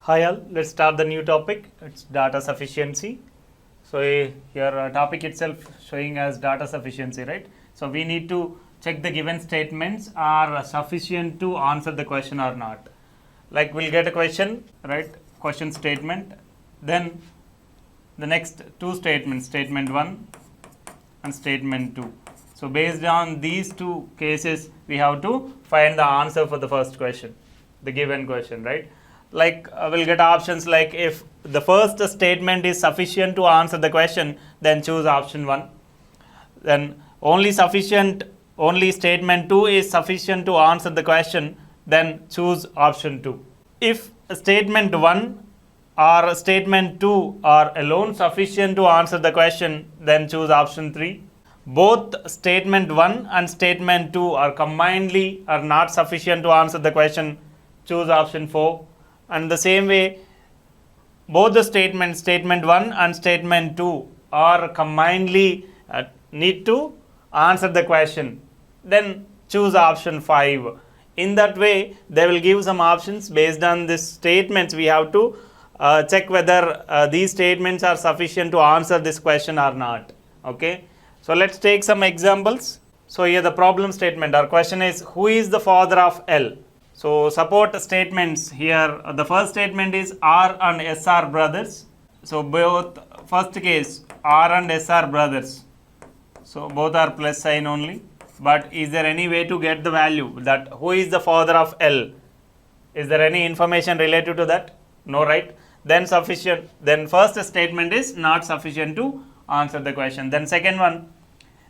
Hi all, let's start the new topic. It's data sufficiency. So here topic itself showing as data sufficiency, right? So we need to check the given statements are sufficient to answer the question or not. Like we'll get a question, right? Question statement. Then the next two statements, statement 1 and statement 2. So based on these two cases, we have to find the answer for the first question, the given question, right? Like we'll get options like if the first statement is sufficient to answer the question, then choose option 1. Then only statement 2 is sufficient to answer the question, then choose option 2. If statement 1 or statement 2 are alone sufficient to answer the question, then choose option 3. Both statement 1 and statement 2 are combinedly are not sufficient to answer the question, choose option 4. And the same way, both the statements, statement 1 and statement 2 are combinedly need to answer the question, then choose option 5. In that way, they will give some options based on these statements. We have to check whether these statements are sufficient to answer this question or not. Okay, so let's take some examples. So here the problem statement, our question is, who is the father of L? So support statements here, the first statement is R and S are brothers. So both, first case, R and S are brothers. So both are plus sign only. But is there any way to get the value that who is the father of L? Is there any information related to that? No, right? Then sufficient. Then first statement is not sufficient to answer the question. Then second one,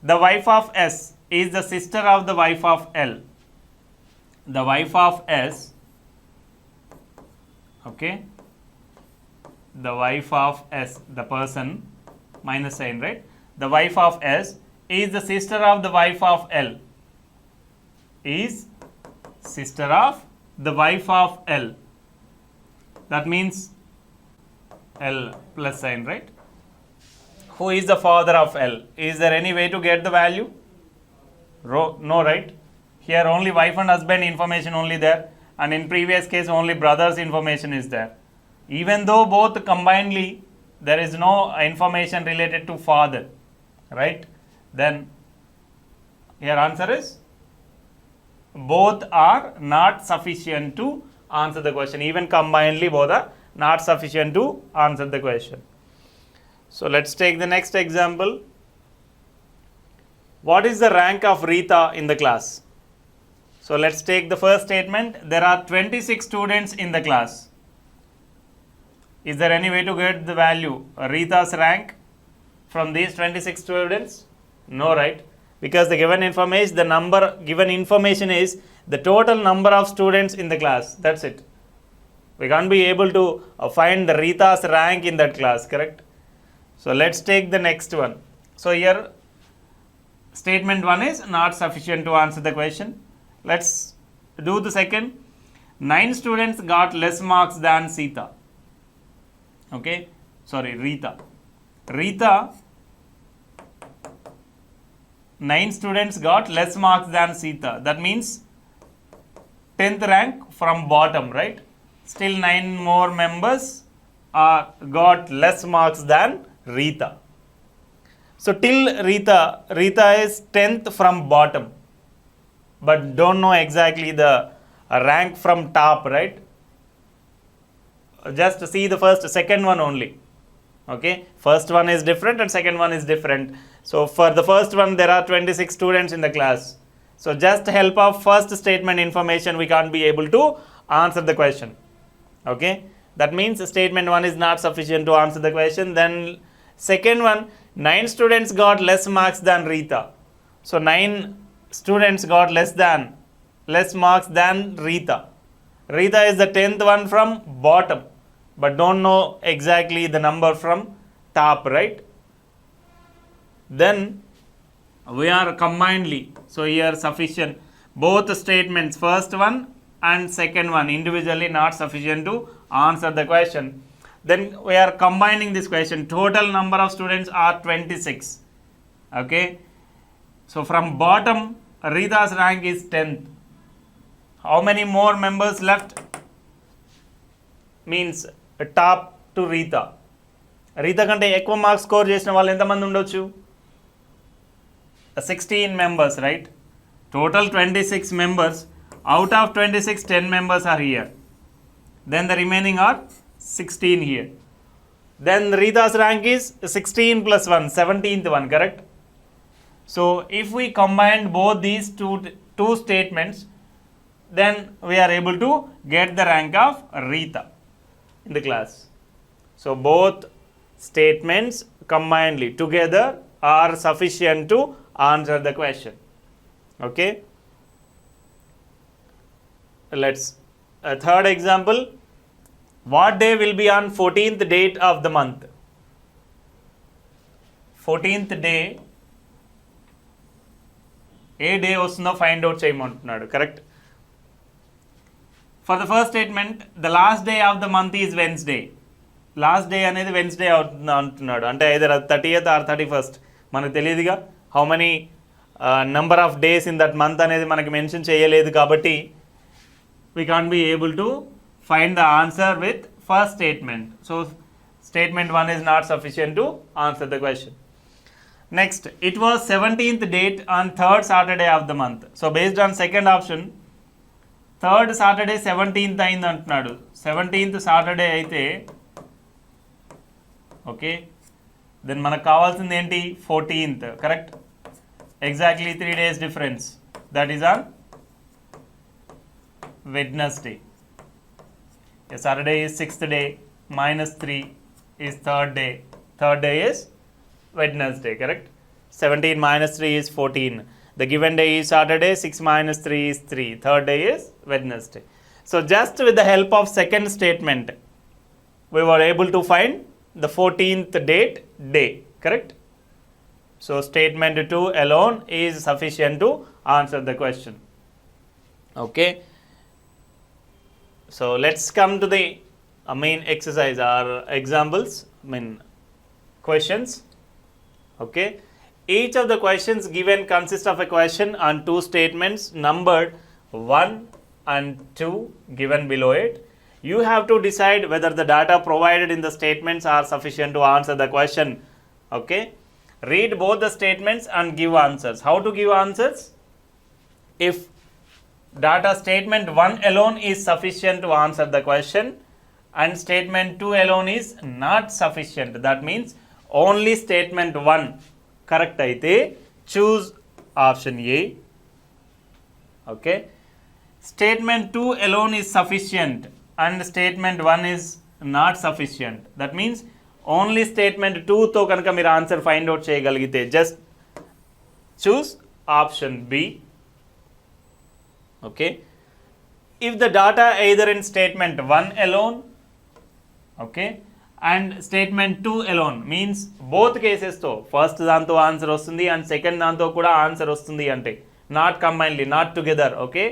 the wife of S is the sister of the wife of L. The wife of S, okay, the wife of S, the person, minus sign, right? The wife of S is the sister of the wife of L, is sister of the wife of L. That means L plus sign, right? Who is the father of L? Is there any way to get the value? No, right? Here only wife and husband information only there, and in previous case only brothers information is there. Even though both combinedly there is no information related to father, right? Then here answer is both are not sufficient to answer the question. Even combinedly both are not sufficient to answer the question. So let's take the next example. What is the rank of Rita in the class? So let's take the first statement. There are 26 students in the class. Is there any way to get the value Rita's rank from these 26 students? No, right? Because the given information, the number given information is the total number of students in the class. That's it. We can't be able to find the Rita's rank in that class, correct? So let's take the next one. So here statement 1 is not sufficient to answer the question. Let's do the second. 9 students got less marks than Sita. Okay, sorry, Rita. 9 students got less marks than Sita. That means 10th rank from bottom, right? Still 9 more members got less marks than Rita. So till Rita is 10th from bottom, but don't know exactly the rank from top, right? Just see the second one only. Okay, first one is different and second one is different. So for the first one there are 26 students in the class. So just help of first statement information we can't be able to answer the question. Okay, that means statement 1 is not sufficient to answer the question. Then second one, 9 students got less marks than Rita. So 9 students got less marks than Rita. Rita is the 10th one from bottom, but don't know exactly the number from top, right? Then we are combinedly, so here sufficient. Both statements, first one and second one individually not sufficient to answer the question. Then we are combining this question. Total number of students are 26. Okay, so from bottom Rita's rank is 10th. How many more members left? Means top to Rita. Rita కంటే ఎక్కువ marks score చేసిన వాళ్ళు ఎంతమంది ఉండొచ్చు? 16 members, right? Total 26 members. Out of 26, 10 members are here. Then the remaining are 16 here. Then Rita's rank is 16 plus 1, 17th one, correct? So if we combine both these two statements, then we are able to get the rank of Rita in the class. So both statements combinedly together are sufficient to answer the question. Okay, let's a third example. What day will be on 14th date of the month? 14th day ఏ day వస్తుందో find out చేయమంటున్నాడు. Correct. For the first statement the last day of the month is Wednesday. Last day అనేది Wednesday అవుతుంది అంటున్నాడు. అంటే either 30th or 31st మనకు తెలియదుగా. How many number of days in that month అనేది మనకి మెన్షన్ చేయలేదు కాబట్టి we can't be able to find the answer with first statement. So statement 1 is not sufficient to answer the question. Next, it was 17th date on 3rd Saturday of the month. So based on second option, 3rd Saturday 17th అయింది అంటున్నాడు. 17th Saturday అయితే okay, then మనకు కావాల్సింది ఏంటి? 14th, correct? Exactly 3 days difference. That is on Wednesday. Yes, Saturday is 6th day, minus 3 is 3rd day. 3rd day is Wednesday, correct? 17 minus 3 is 14. The given day is Saturday, 6 minus 3 is 3. 3rd day is Wednesday. So just with the help of second statement, we were able to find the 14th date day, correct? So statement 2 alone is sufficient to answer the question. Okay. So let's come to the main exercise or examples, questions. Okay, each of the questions given consists of a question and two statements numbered 1 and 2 given below it. You have to decide whether the data provided in the statements are sufficient to answer the question. Okay, read both the statements and give answers. How to give answers? If data statement 1 alone is sufficient to answer the question and statement 2 alone is not sufficient, that means only statement 1 correct అయితే choose option A. Okay, statement 2 alone is sufficient and statement 1 is not sufficient, that means only statement 2 తో కనుక మీరు answer find out చేయగలిగితే just choose option B. Okay, if the data either in statement 1 alone, okay, and statement 2 alone means both cases తో first దాంతో answer వస్తుంది and second దాంతో కూడా answer వస్తుంది అంటే not combinedly, not together. Okay,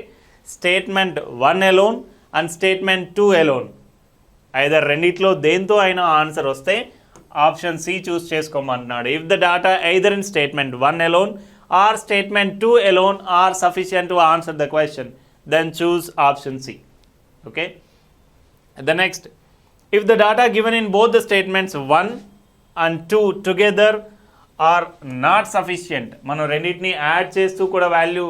statement 1 alone and statement 2 alone either రెండిట్లో దేంతో అయినా ఆన్సర్ వస్తే ఆప్షన్ సి చూస్ చేసుకోమంటున్నాడు. If the data either in statement 1 alone or statement 2 alone are sufficient to answer the question, then choose option C. Okay, the next, if the data given in both the statements 1 and 2 together are not sufficient, మనం రెండింటిని add చేస్తూ కూడా value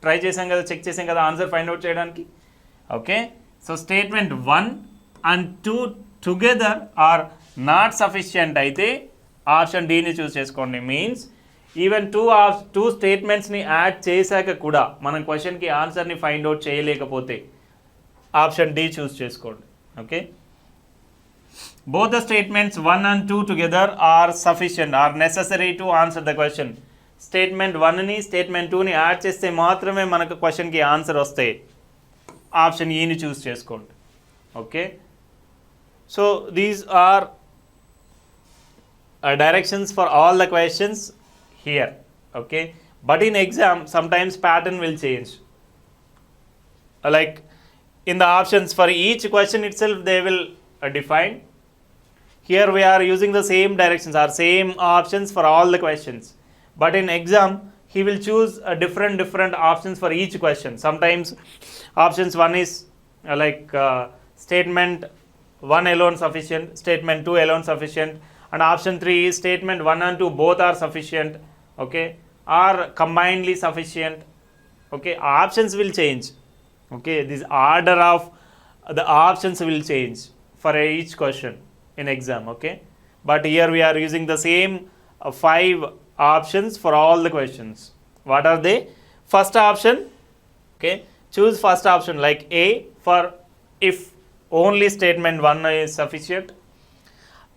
try చేసాం కదా, check చేసాం కదా answer find out చేయడానికి. Okay, so statement 1 and 2 together are not sufficient అయితే ఆప్షన్ డీని చూస్ చేసుకోండి. మీన్స్ ఈవెన్ టూ స్టేట్మెంట్స్ని యాడ్ చేశాక కూడా మనం క్వశ్చన్కి ఆన్సర్ని ఫైండ్ అవుట్ చేయలేకపోతే ఆప్షన్ డి చూస్ చేసుకోండి. Okay, both the statements 1 and 2 together are sufficient, are necessary to answer the question. Statement 1 ని statement 2 ని యాడ్ చేస్తే మాత్రమే మనకు క్వశ్చన్కి ఆన్సర్ వస్తాయి. ఆప్షన్ ఈని చూస్ చేసుకోండి. Okay, so these are directions for all the questions here. Okay, but in exam sometimes pattern will change, like in the options for each question itself they will define. Here we are using the same directions or same options for all the questions, but in exam he will choose a different options for each question. Sometimes options 1 is like statement 1 alone sufficient, statement 2 alone sufficient, and option 3 is statement 1 and 2 both are sufficient, okay, or combinedly sufficient. Okay, options will change. Okay, this order of the options will change for each question in exam. Okay, but here we are using the same 5 options for all the questions. What are they? First option, okay, choose first option like A for if only statement 1 is sufficient.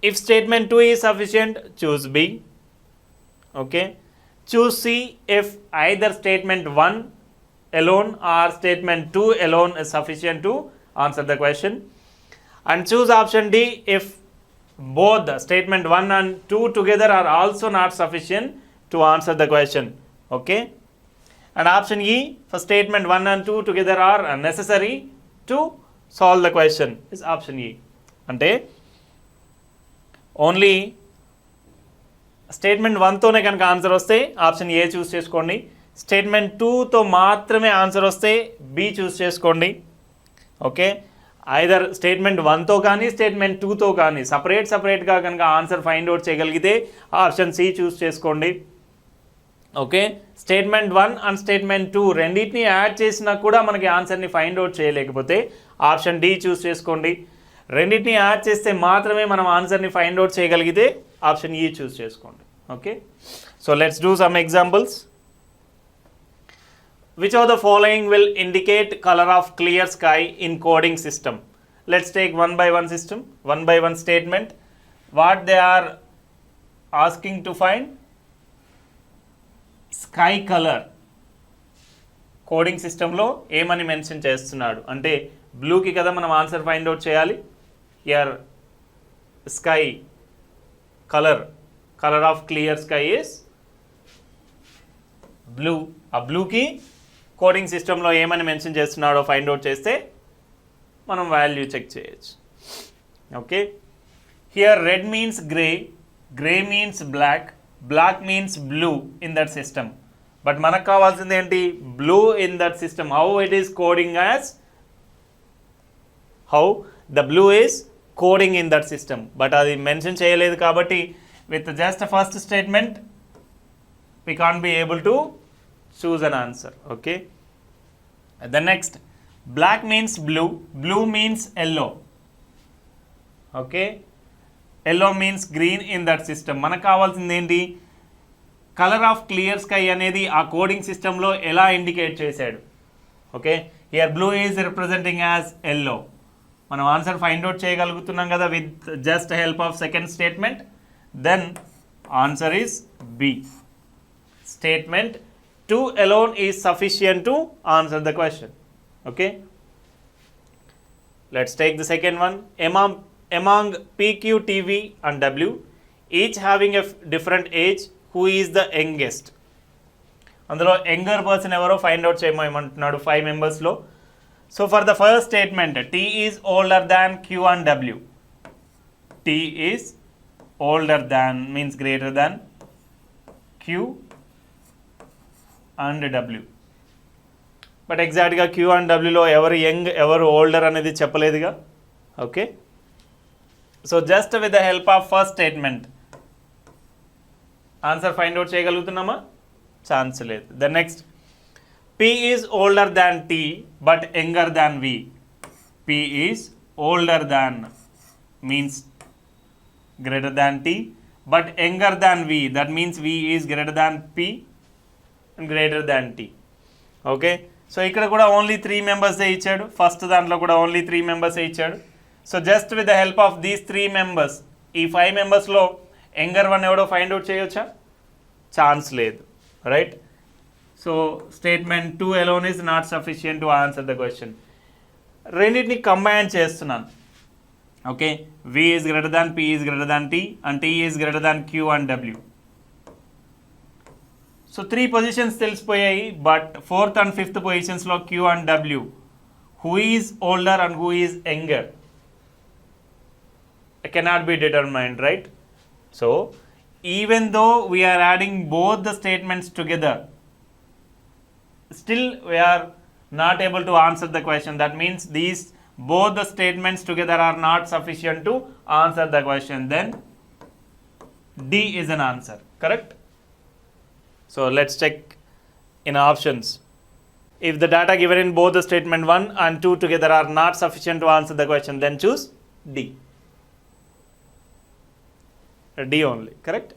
If statement 2 is sufficient, choose B. Okay, choose C if either statement 1 alone or statement 2 alone is sufficient to answer the question, and choose option D if both the statement 1 and 2 together are also not sufficient to answer the question. Okay, and option E for statement 1 and 2 together are necessary to solve the question is option E. Ante only statement 1తోనే కనుక answer వస్తే option A చూస్ చేసుకోండి. Statement 2తో మాత్రమే answer వస్తే B చూస్ చేసుకోండి. Okay, either statement 1తో కానీ statement 2తో కానీ సపరేట్గా కనుక ఆన్సర్ ఫైండ్ అవుట్ చేయగలిగితే ఆప్షన్ సి చూస్ చేసుకోండి. ఓకే, స్టేట్మెంట్ 1 అండ్ స్టేట్మెంట్ 2 రెండింటిని యాడ్ చేసినా కూడా మనకి ఆన్సర్ని ఫైండ్ అవుట్ చేయలేకపోతే ఆప్షన్ డి చూస్ చేసుకోండి. రెండింటిని యాడ్ చేస్తే మాత్రమే మనం ఆన్సర్ని ఫైండ్ అవుట్ చేయగలిగితే ఆప్షన్ ఈ చూస్ చేసుకోండి. Okay, so let's do some examples. Which of the following will indicate color of clear sky in coding system? Let's take one by one system, one by one statement. What they are asking to find? Sky color. Coding సిస్టంలో ఏమని mention చేస్తున్నాడు అంటే బ్లూకి కదా మనం answer find out చేయాలి. Here sky colour of clear sky is blue. ఆ బ్లూకి కోడింగ్ సిస్టంలో ఏమని మెన్షన్ చేస్తున్నాడో ఫైండ్ అవుట్ చేస్తే మనం వాల్యూ చెక్ చేయొచ్చు. Okay, here red means grey means black means blue in that system. But మనకు కావాల్సింది ఏంటి? Blue in that system. How it is coding as how the blue is coding in that system. But అది mention చేయలేదు కాబట్టి with just first statement we can't be able to choose an answer. Okay, the next, black means blue means yellow. Okay, yellow means green in that system. మనకు కావాల్సింది ఏంటి? Colour of clear sky అనేది ఆ coding సిస్టంలో ఎలా indicate చేశాడు. Okay, here blue is representing as yellow. మనం answer find out చేయగలుగుతున్నాం కదా with just help of second statement. Then answer is B. Statement 2 alone is sufficient to answer the question. Okay, let's take the second one. Among PQ, TV and W, each having a different age, who is the youngest? అందులో younger person ఎవరో find out చేయమంటున్నాడు 5 మెంబర్స్లో. So for the first statement, T is older than Q and W. T is older than means greater than Q and W. But ఎగ్జాక్ట్గా Q and Wలో ఎవరు young ఎవరు older అనేది చెప్పలేదుగా. Okay, so just with the help of first statement answer find out చేయగలుగుతున్నామా? Chance లేదు. The next, P is older than T but younger than V. P is older than means greater than T but younger than V. That means V is greater than P and greater than T. Okay, so ఇక్కడ కూడా only 3 మెంబర్సే ఇచ్చాడు. First దాంట్లో కూడా only 3 మెంబర్సే ఇచ్చాడు. So just with the help of these 3 members, ఈ 5 మెంబర్స్లో younger one ఎవడో find out చేయొచ్చా? ఛాన్స్ లేదు. Right, so statement 2 alone is not sufficient to answer the question. రెండింటిని కంబైన్ చేస్తున్నాను. Okay, V is greater than P is greater than T and T is greater than Q and W. So 3 positions తెలిసిపోయాయి. But 4th and 5th పొజిషన్స్లో Q and W, who is older and who is younger cannot be determined. Right, so even though we are adding both the statements together, still we are not able to answer the question. That means these both the statements together are not sufficient to answer the question, then D is an answer, correct? So let's check in options. If the data given in both the statement 1 and 2 together are not sufficient to answer the question, then choose D. D only, correct?